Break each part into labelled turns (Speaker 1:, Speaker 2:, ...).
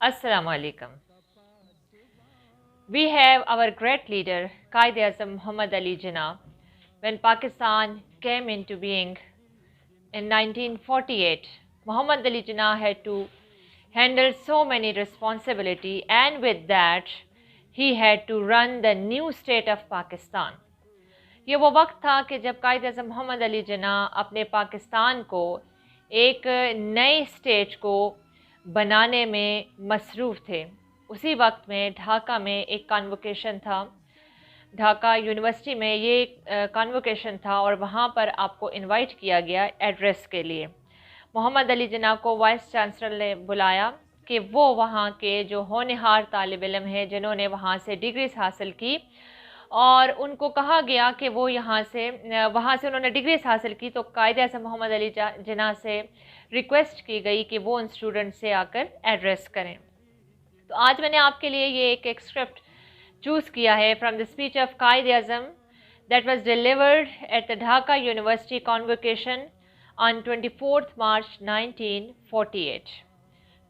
Speaker 1: Assalamu alaikum. We have our great leader Quaid-e-Azam Muhammad Ali Jinnah. When Pakistan came into being in 1948, Muhammad Ali Jinnah had to handle so many responsibility, and with that he had to run the new state of Pakistan. یہ وہ وقت تھا کہ جب قائد اعظم محمد علی جناح اپنے پاکستان کو ایک نئے اسٹیٹ کو بنانے میں مصروف تھے۔ اسی وقت میں ڈھاکہ میں ایک کانووکیشن تھا، ڈھاکہ یونیورسٹی میں یہ کانووکیشن تھا، اور وہاں پر آپ کو انوائٹ کیا گیا ایڈریس کے لیے۔ محمد علی جناح کو وائس چانسلر نے بلایا کہ وہ وہاں کے جو ہونہار طالب علم ہیں جنہوں نے وہاں سے ڈگریز حاصل کی، اور ان کو کہا گیا کہ وہ وہاں سے انہوں نے ڈگریز حاصل کی، تو قائد اعظم محمد علی جناح سے ریکویسٹ کی گئی کہ وہ ان اسٹوڈنٹ سے آ کر ایڈریس کریں۔ تو آج میں نے آپ کے لیے یہ ایک ایکسکرپٹ چوز کیا ہے from the speech of Quaid Azam that was delivered at the Dhaka university convocation on 24 March 1948۔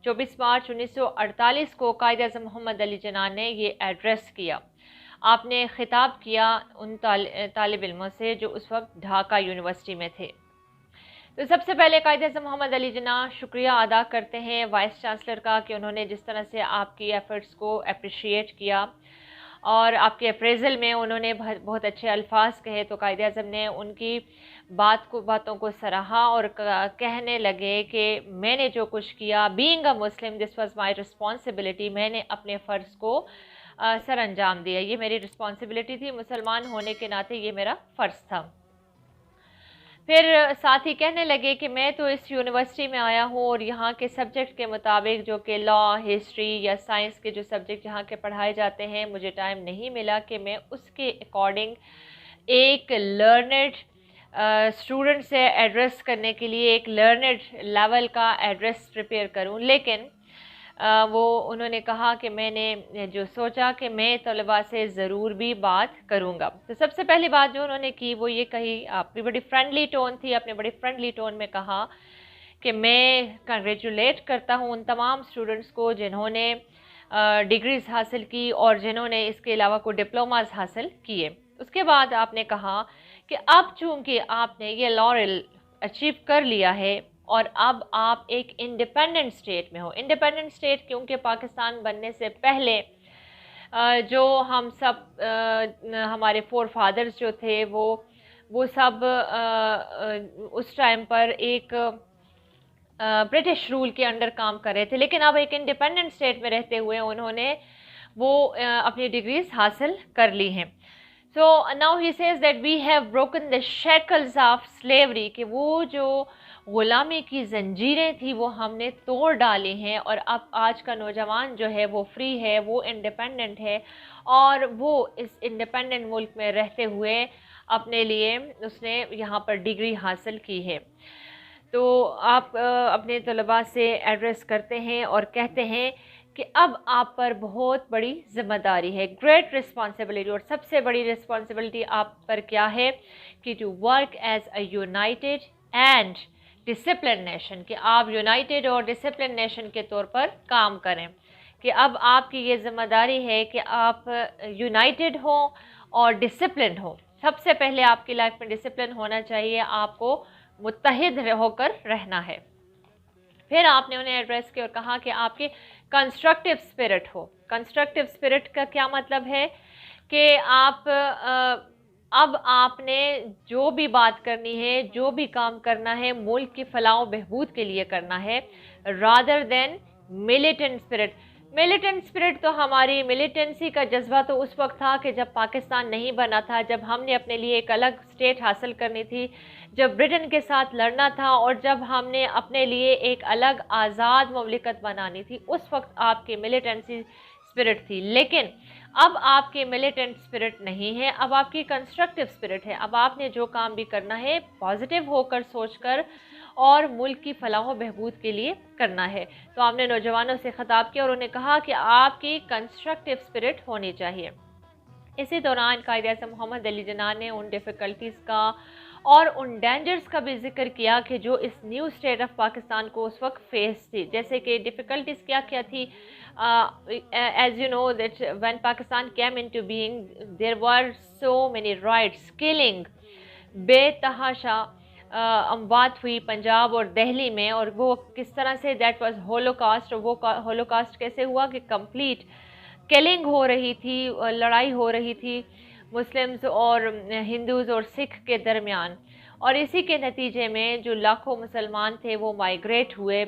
Speaker 1: 24 March 1948 کو قائد اعظم محمد علی جناح نے یہ ایڈریس کیا۔ آپ نے خطاب کیا ان طالب علموں سے جو اس وقت ڈھاکہ یونیورسٹی میں تھے۔ تو سب سے پہلے قائد اعظم محمد علی جناح شکریہ ادا کرتے ہیں وائس چانسلر کا کہ انہوں نے جس طرح سے آپ کی ایفرٹس کو اپریشیٹ کیا اور آپ کے اپریزل میں انہوں نے بہت اچھے الفاظ کہے، تو قائد اعظم نے ان کی باتوں کو سراہا اور کہنے لگے کہ میں نے جو کچھ کیا، being a Muslim this was my responsibility, میں نے اپنے فرض کو سر انجام دیا، یہ میری رسپانسبلٹی تھی، مسلمان ہونے کے ناطے یہ میرا فرض تھا۔ پھر ساتھ ہی کہنے لگے کہ میں تو اس یونیورسٹی میں آیا ہوں اور یہاں کے سبجیکٹ کے مطابق جو کہ لا، ہسٹری یا سائنس کے جو سبجیکٹ یہاں کے پڑھائے جاتے ہیں، مجھے ٹائم نہیں ملا کہ میں اس کے اکارڈنگ ایک لرنڈ اسٹوڈنٹ سے ایڈریس کرنے کے لیے ایک لرنڈ لیول کا ایڈریس پریپیئر کروں، لیکن انہوں نے کہا کہ میں نے جو سوچا کہ میں طلباء سے ضرور بھی بات کروں گا۔ تو سب سے پہلی بات جو انہوں نے کی وہ یہ کہی، آپ کی بڑی فرینڈلی ٹون تھی، آپ نے بڑی فرینڈلی ٹون میں کہا کہ میں کنگریچولیٹ کرتا ہوں ان تمام اسٹوڈنٹس کو جنہوں نے ڈگریز حاصل کی اور جنہوں نے اس کے علاوہ کوئی ڈپلوماز حاصل کیے۔ اس کے بعد آپ نے کہا کہ اب چونکہ آپ نے یہ لارل اچیو کر لیا ہے اور اب آپ ایک انڈیپینڈنٹ اسٹیٹ میں ہو۔ انڈیپینڈنٹ اسٹیٹ کیونکہ پاکستان بننے سے پہلے جو ہم سب ہمارے فور فادرز جو تھے وہ سب اس ٹائم پر ایک برٹش رول کے انڈر کام کر رہے تھے، لیکن اب ایک انڈیپینڈنٹ اسٹیٹ میں رہتے ہوئے انہوں نے وہ اپنی ڈگریز حاصل کر لی ہیں۔ So now he says that we have broken the shackles of slavery، کہ وہ جو غلامی کی زنجیریں تھی وہ ہم نے توڑ ڈالی ہیں، اور اب آج کا نوجوان جو ہے وہ فری ہے، وہ انڈیپینڈنٹ ہے، اور وہ اس انڈیپینڈنٹ ملک میں رہتے ہوئے اپنے لیے اس نے یہاں پر ڈگری حاصل کی ہے۔ تو آپ اپنے طلباء سے ایڈریس کرتے ہیں اور کہتے ہیں کہ اب آپ پر بہت بڑی ذمہ داری ہے، گریٹ رسپانسبلٹی، اور سب سے بڑی رسپانسبلٹی آپ پر کیا ہے کہ to work as a united and discipline nation, کہ آپ یونائٹڈ اور ڈسپلن نیشن کے طور پر کام کریں، کہ اب آپ کی یہ ذمہ داری ہے کہ آپ یونائٹڈ ہوں اور ڈسپلن ہوں۔ سب سے پہلے آپ کی لائف میں ڈسپلن ہونا چاہیے، آپ کو متحد ہو کر رہنا ہے۔ پھر آپ نے انہیں ایڈریس کیا اور کہا کہ آپ کی کنسٹرکٹیو اسپرٹ ہو۔ کنسٹرکٹیو اسپرٹ کا کیا مطلب ہے کہ اب آپ نے جو بھی بات کرنی ہے، جو بھی کام کرنا ہے، ملک کی فلاح و بہبود کے لیے کرنا ہے، rather than militant spirit. Militant spirit تو ہماری ملیٹنسی کا جذبہ تو اس وقت تھا کہ جب پاکستان نہیں بنا تھا، جب ہم نے اپنے لیے ایک الگ اسٹیٹ حاصل کرنی تھی، جب برٹن کے ساتھ لڑنا تھا، اور جب ہم نے اپنے لیے ایک الگ آزاد مملکت بنانی تھی، اس وقت آپ کی ملیٹنسی اسپرٹ تھی۔ لیکن اب آپ کی ملیٹنٹ اسپرٹ نہیں ہے، اب آپ کی کنسٹرکٹیو اسپرٹ ہے۔ اب آپ نے جو کام بھی کرنا ہے پازیٹیو ہو کر سوچ کر اور ملک کی فلاح و بہبود کے لیے کرنا ہے۔ تو آپ نے نوجوانوں سے خطاب کیا اور انہیں کہا کہ آپ کی کنسٹرکٹیو اسپرٹ ہونی چاہیے۔ اسی دوران قائد اعظم محمد علی جناح نے ان ڈیفیکلٹیز کا اور ان ڈینجرز کا بھی ذکر کیا کہ جو اس نیو اسٹیٹ آف پاکستان کو اس وقت فیس تھی. جیسے کہ ڈیفیکلٹیز کیا کیا تھی. As you know that when Pakistan came into being there were so many riots killing, بے تحاشا اموات ہوئی پنجاب اور دہلی میں, اور وہ کس طرح سے دیٹ واز ہولوکاسٹ. اور وہ ہولوکاسٹ کیسے ہوا کہ کمپلیٹ کلنگ ہو رہی تھی, لڑائی ہو رہی تھی مسلمز اور ہندوز اور سکھ کے درمیان, اور اسی کے نتیجے میں جو لاکھوں مسلمان تھے وہ مائیگریٹ ہوئے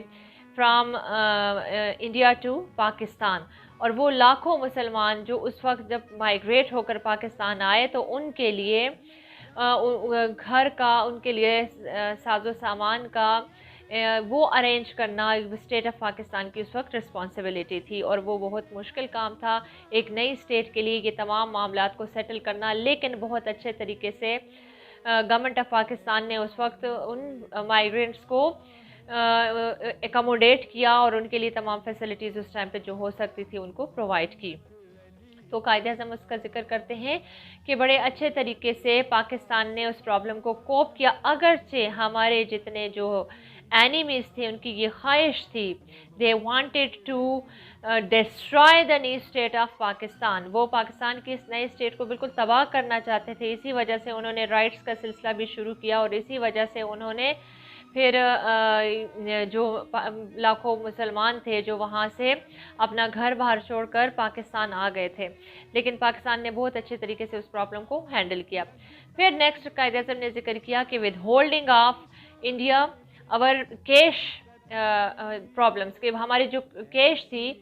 Speaker 1: فرام انڈیا ٹو پاکستان. اور وہ لاکھوں مسلمان جو اس وقت جب مائیگریٹ ہو کر پاکستان آئے تو ان کے لیے گھر کا, ان کے لیے ساز و سامان کا وہ ارینج کرنا اسٹیٹ آف پاکستان کی اس وقت رسپانسبلٹی تھی, اور وہ بہت مشکل کام تھا ایک نئی اسٹیٹ کے لیے یہ تمام معاملات کو سیٹل کرنا. لیکن بہت اچھے طریقے سے گورنمنٹ آف پاکستان نے اس وقت ان مائیگرینٹس کو ایکاموڈیٹ کیا اور ان کے لیے تمام فیسلٹیز اس ٹائم پہ جو ہو سکتی تھی ان کو پرووائڈ کی. تو قائد اعظم اس کا ذکر کرتے ہیں کہ بڑے اچھے طریقے سے پاکستان نے اس پرابلم کو کوپ کیا, اگرچہ ہمارے جتنے جو اینیمیز تھے ان کی یہ خواہش تھی, they wanted to destroy the new state of Pakistan, وہ پاکستان کی اس نئے اسٹیٹ کو بالکل تباہ کرنا چاہتے تھے. اسی وجہ سے انہوں نے رائٹس کا سلسلہ بھی شروع کیا, اور اسی وجہ سے انہوں نے پھر جو لاکھوں مسلمان تھے جو وہاں سے اپنا گھر باہر چھوڑ کر پاکستان آ گئے تھے, لیکن پاکستان نے بہت اچھے طریقے سے اس پرابلم کو ہینڈل کیا. پھر نیکسٹ قائد اعظم نے ذکر کیا کہ ود ہولڈنگ آف انڈیا اور کیش پرابلمس, کہ ہماری جو کیش تھی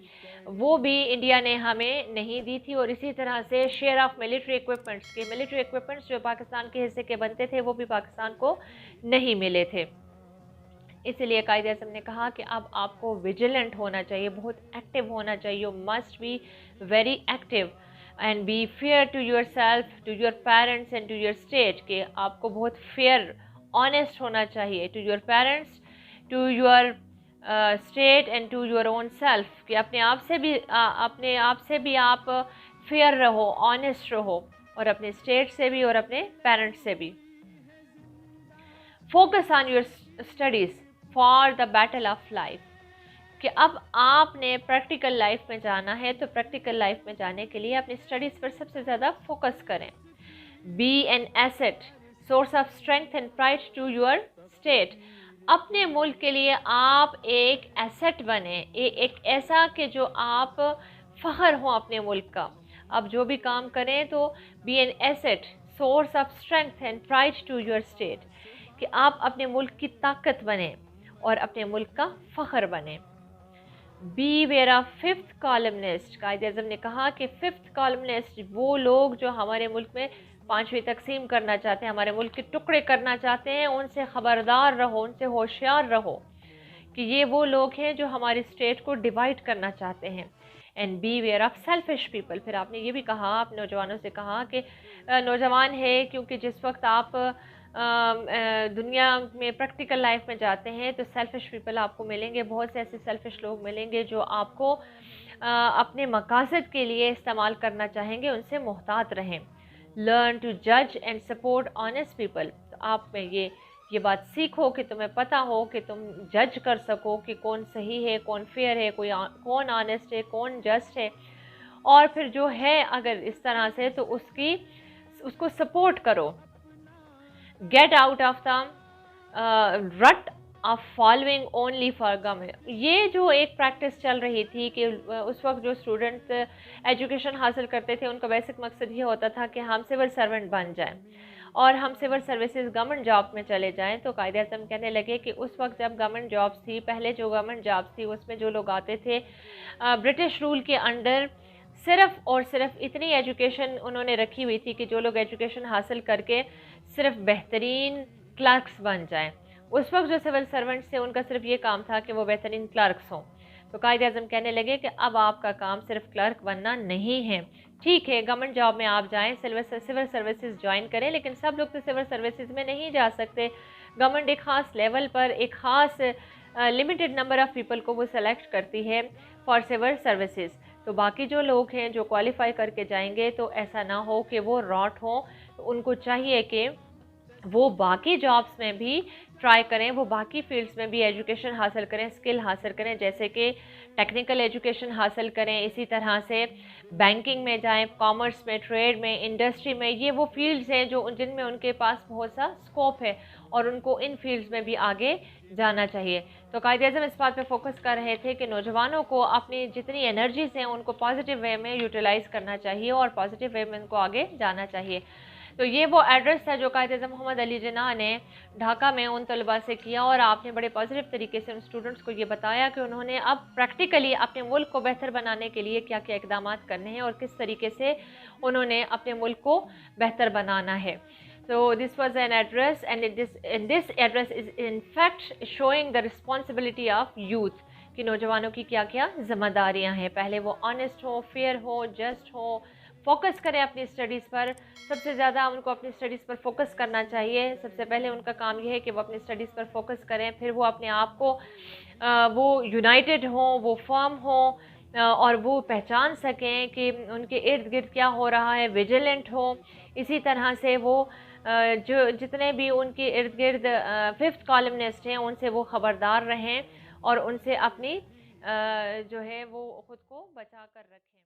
Speaker 1: وہ بھی انڈیا نے ہمیں نہیں دی تھی, اور اسی طرح سے شیئر آف ملٹری ایکوپمنٹس, کے ملٹری ایکوپمنٹس جو پاکستان کے حصے کے بنتے تھے وہ بھی پاکستان کو نہیں ملے تھے. اس لیے قائد اعظم نے کہا کہ اب آپ کو ویجیلنٹ ہونا چاہیے, بہت ایکٹیو ہونا چاہیے, you must be very active and be fair to yourself, to your parents and to your state, کہ آپ کو بہت فیئر آنیسٹ ہونا چاہیے to your parents, to your state and to your own self, کہ اپنے آپ سے بھی آپ فیئر رہو, آنیسٹ رہو, اور اپنے اسٹیٹ سے بھی اور اپنے پیرنٹس سے بھی. Focus on your studies for the battle of life, کہ اب آپ نے پریکٹیکل لائف میں جانا ہے تو پریکٹیکل لائف میں جانے کے لیے اپنی اسٹڈیز پر سب سے زیادہ فوکس کریں. Be an asset, source of strength and pride to your state, اپنے ملک کے لیے آپ ایک ایسٹ بنیں, ایک ایسا کہ جو آپ فخر ہوں اپنے ملک کا. آپ جو بھی کام کریں تو be an asset, source of strength and pride to your state, کہ آپ اپنے ملک کی طاقت بنیں اور اپنے ملک کا فخر بنیں. Be aware of fifth columnist, Quaid Azam نے کہا کہ ففتھ کالمنسٹ وہ لوگ جو ہمارے ملک میں پانچویں تقسیم کرنا چاہتے ہیں, ہمارے ملک کے ٹکڑے کرنا چاہتے ہیں, ان سے خبردار رہو, ان سے ہوشیار رہو, کہ یہ وہ لوگ ہیں جو ہماری اسٹیٹ کو ڈیوائڈ کرنا چاہتے ہیں. And be aware of selfish people, پھر آپ نے یہ بھی کہا, آپ نوجوانوں سے کہا کہ نوجوان ہے کیونکہ جس وقت آپ دنیا میں پریکٹیکل لائف میں جاتے ہیں تو سیلفش پیپل آپ کو ملیں گے, بہت سے ایسے سیلفش لوگ ملیں گے جو آپ کو اپنے مقاصد کے لیے استعمال کرنا چاہیں گے, ان سے محتاط رہیں. لرن ٹو جج اینڈ سپورٹ آنیسٹ پیپل, تو آپ میں یہ بات سیکھو کہ تمہیں پتہ ہو کہ تم جج کر سکو کہ کون صحیح ہے, کون فیئر ہے, کون آنیسٹ ہے, کون جسٹ ہے, اور پھر جو ہے اگر اس طرح سے تو اس کو سپورٹ کرو. Get out of the rut of following only for government, یہ جو ایک پریکٹس چل رہی تھی کہ اس وقت جو اسٹوڈنٹ ایجوکیشن حاصل کرتے تھے ان کا بیسک مقصد یہ ہوتا تھا کہ ہم سول سرونٹ بن جائیں اور ہم سول سروسز گورنمنٹ جاب میں چلے جائیں. تو قائد اعظم کہنے لگے کہ اس وقت جب گورنمنٹ جابس تھی, پہلے جو گورنمنٹ جابس تھی اس میں جو لوگ آتے تھے برٹش رول کے انڈر, صرف اور صرف اتنی ایجوکیشن انہوں نے رکھی ہوئی تھی کہ جو لوگ ایجوکیشن حاصل کر کے صرف بہترین کلرکس بن جائیں. اس وقت جو سول سرونٹس تھے ان کا صرف یہ کام تھا کہ وہ بہترین کلرکس ہوں. تو قائد اعظم کہنے لگے کہ اب آپ کا کام صرف کلرک بننا نہیں ہے, ٹھیک ہے گورنمنٹ جاب میں آپ جائیں, سول سروسز جوائن کریں, لیکن سب لوگ تو سول سروسز میں نہیں جا سکتے. گورنمنٹ ایک خاص لیول پر ایک خاص لمیٹڈ نمبر آف پیپل کو وہ سلیکٹ کرتی ہے فار سول سروسز. تو باقی جو لوگ ہیں جو کوالیفائی کر کے جائیں گے تو ایسا نہ ہو کہ وہ راٹ ہوں، ان کو چاہیے کہ وہ باقی جابس میں بھی ٹرائی کریں، وہ باقی فیلڈس میں بھی ایجوکیشن حاصل کریں، اسکل حاصل کریں، جیسے کہ ٹیکنیکل ایجوکیشن حاصل کریں، اسی طرح سے بینکنگ میں جائیں، کامرس میں، ٹریڈ میں، انڈسٹری میں. یہ وہ فیلڈز ہیں جن میں ان کے پاس بہت سا اسکوپ ہے اور ان کو ان فیلڈز میں بھی آگے جانا چاہیے. تو قائد اعظم اس بات پہ فوکس کر رہے تھے کہ نوجوانوں کو اپنی جتنی انرجیز ہیں ان کو پازیٹیو وے میں یوٹیلائز کرنا چاہیے اور پازیٹیو وے میں ان کو آگے جانا چاہیے. تو یہ وہ ایڈریس تھا جو قائد اعظم محمد علی جناح نے ڈھاکہ میں ان طلباء سے کیا، اور آپ نے بڑے پازیٹیو طریقے سے ان اسٹوڈنٹس کو یہ بتایا کہ انہوں نے اب پریکٹیکلی اپنے ملک کو بہتر بنانے کے لیے کیا کیا اقدامات کرنے ہیں اور کس طریقے سے انہوں نے اپنے ملک کو بہتر بنانا ہے. So this was an address, and this address is in fact showing the responsibility of youth کہ نوجوانوں کی کیا کیا ذمہ داریاں ہیں. پہلے وہ آنیسٹ ہو، فیئر ہو، جسٹ ہو، فوکس کریں اپنی اسٹڈیز پر. سب سے زیادہ ان کو اپنی اسٹڈیز پر فوکس کرنا چاہیے. سب سے پہلے ان کا کام یہ ہے کہ وہ اپنی اسٹڈیز پر فوکس کریں، پھر وہ اپنے آپ کو وہ یونائٹڈ ہوں، وہ فرم ہوں اور وہ پہچان سکیں کہ ان کے ارد گرد کیا ہو رہا ہے، ویجیلنٹ ہوں. اسی طرح سے وہ جو جتنے بھی ان کے ارد گرد ففتھ کالمنسٹ ہیں ان سے وہ خبردار رہیں اور ان سے اپنی جو ہے وہ خود کو بچا کر رکھیں.